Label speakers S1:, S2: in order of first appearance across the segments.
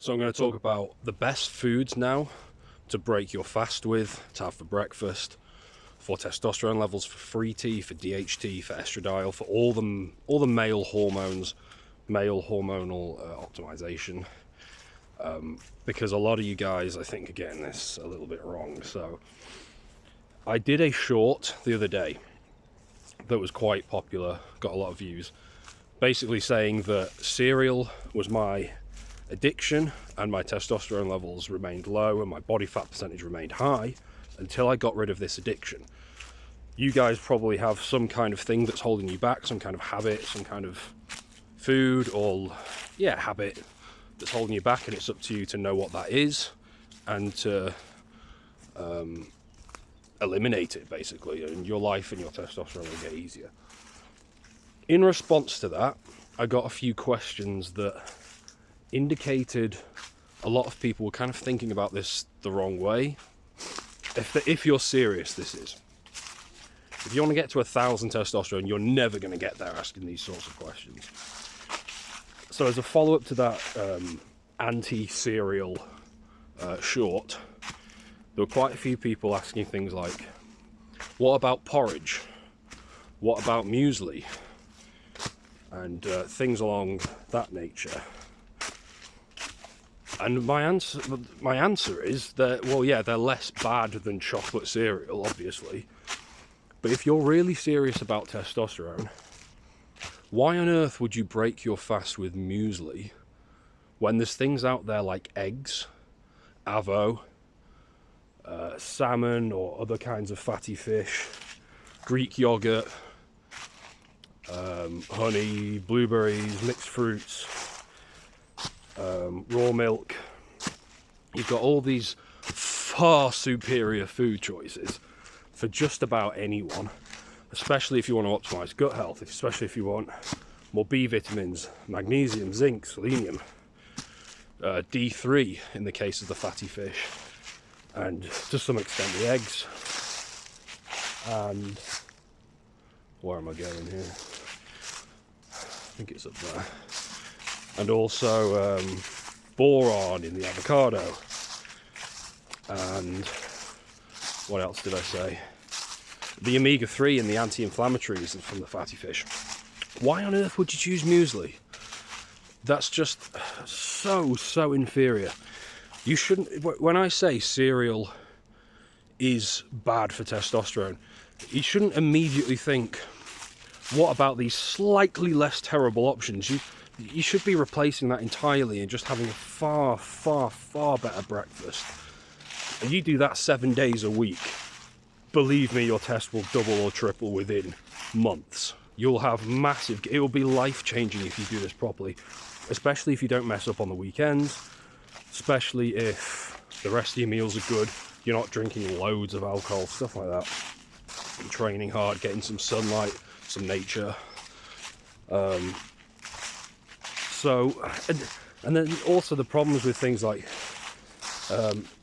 S1: So I'm going to talk about the best foods now to break your fast with, to have for breakfast, for testosterone levels, for free T, for DHT, for estradiol, for all the male hormones, male hormonal optimization. Because a lot of you guys, I think, are getting this a little bit wrong. So I did a short the other day that was quite popular, got a lot of views, basically saying that cereal was my addiction and my testosterone levels remained low and my body fat percentage remained high until I got rid of this addiction. You guys probably have some kind of thing that's holding you back, some kind of habit, some kind of food or habit that's holding you back, and it's up to you to know what that is and to eliminate it, basically, and your life and your testosterone will get easier. In response to that, I got a few questions that indicated a lot of people were kind of thinking about this the wrong way. If you're serious, this is. If you want to get to 1,000 testosterone, you're never going to get there asking these sorts of questions. So as a follow-up to that anti-cereal short, there were quite a few people asking things like, what about porridge? What about muesli? And things along that nature. And my answer is that, well, yeah, they're less bad than chocolate cereal, obviously. But if you're really serious about testosterone, why on earth would you break your fast with muesli when there's things out there like eggs, avo, salmon or other kinds of fatty fish, Greek yogurt, honey, blueberries, mixed fruits, raw milk? You've got all these far superior food choices for just about anyone, especially if you want to optimize gut health, especially if you want more B vitamins, magnesium, zinc, selenium, D3 in the case of the fatty fish, and to some extent the eggs. And where am I going here? I think it's up there. And also boron in the avocado. And what else did I say? The omega-3 and the anti-inflammatories from the fatty fish. Why on earth would you choose muesli? That's just so inferior. You shouldn't. When I say cereal is bad for testosterone, you shouldn't immediately think, what about these slightly less terrible options? You should be replacing that entirely and just having a far better breakfast. And you do that 7 days a week, believe me, your test will double or triple within months. You'll have it will be life-changing if you do this properly, especially if you don't mess up on the weekends, especially if the rest of your meals are good, you're not drinking loads of alcohol, stuff like that. You're training hard, getting some sunlight, some nature. And then also the problems with things like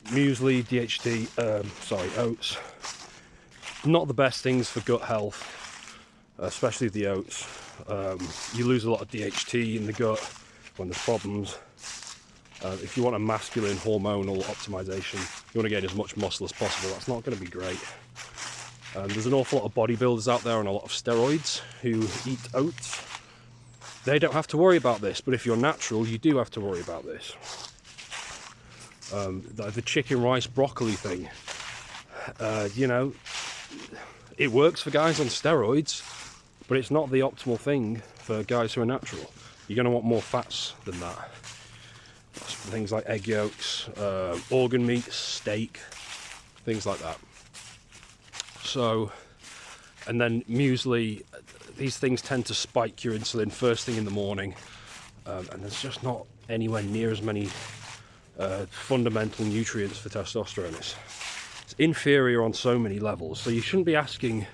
S1: muesli, DHT, oats. Not the best things for gut health, especially the oats. You lose a lot of DHT in the gut when there's problems. If you want a masculine hormonal optimization, you want to gain as much muscle as possible, that's not going to be great. There's an awful lot of bodybuilders out there on a lot of steroids who eat oats. They don't have to worry about this, but if you're natural, you do have to worry about this. The chicken, rice, broccoli thing, it works for guys on steroids, but it's not the optimal thing for guys who are natural. You're going to want more fats than that. Things like egg yolks, organ meats, steak, things like that. So, and then muesli, these things tend to spike your insulin first thing in the morning, and there's just not anywhere near as many fundamental nutrients for testosterone. It's inferior on so many levels, so you shouldn't be asking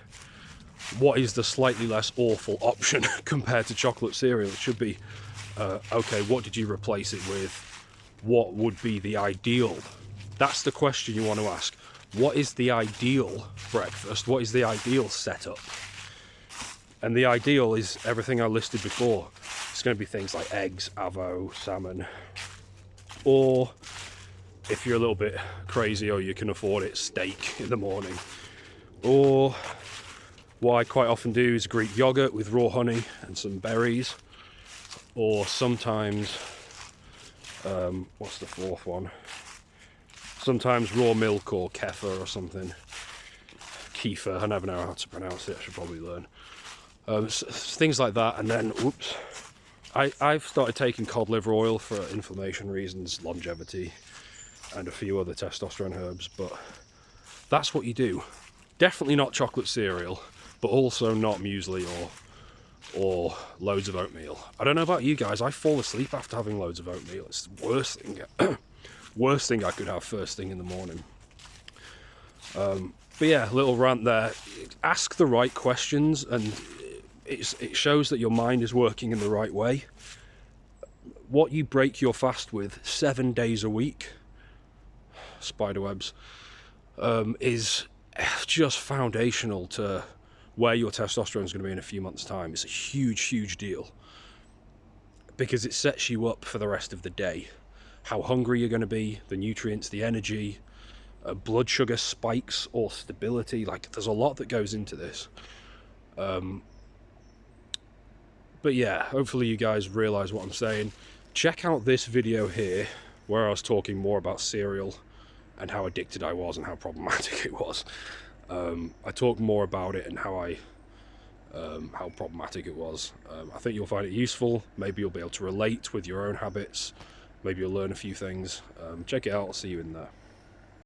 S1: what is the slightly less awful option compared to chocolate cereal. It should be, okay, what did you replace it with? What would be the ideal? That's the question you want to ask. What is the ideal breakfast? What is the ideal setup? And the ideal is everything I listed before. It's going to be things like eggs, avo, salmon, or if you're a little bit crazy or you can afford it, steak in the morning. Or what I quite often do is Greek yogurt with raw honey and some berries, or sometimes what's the fourth one? Sometimes raw milk or kefir or something. Kefir, I never know how to pronounce it, I should probably learn. Things like that, and then, whoops, I've started taking cod liver oil for inflammation reasons, longevity, and a few other testosterone herbs, but that's what you do. Definitely not chocolate cereal, but also not muesli or loads of oatmeal. I don't know about you guys, I fall asleep after having loads of oatmeal. It's the worst thing I could have first thing in the morning. But yeah, little rant there. Ask the right questions, and it shows that your mind is working in the right way. What you break your fast with 7 days a week, spiderwebs, is just foundational to where your testosterone is going to be in a few months' time. It's a huge deal, because it sets you up for the rest of the day. How hungry you're going to be, the nutrients, the energy, blood sugar spikes or stability. Like, there's a lot that goes into this. But yeah, hopefully you guys realize what I'm saying. Check out this video here where I was talking more about cereal and how addicted I was and how problematic it was. I talked more about it and how problematic it was. I think you'll find it useful. Maybe you'll be able to relate with your own habits. Maybe you'll learn a few things. Check it out. I'll see you in there.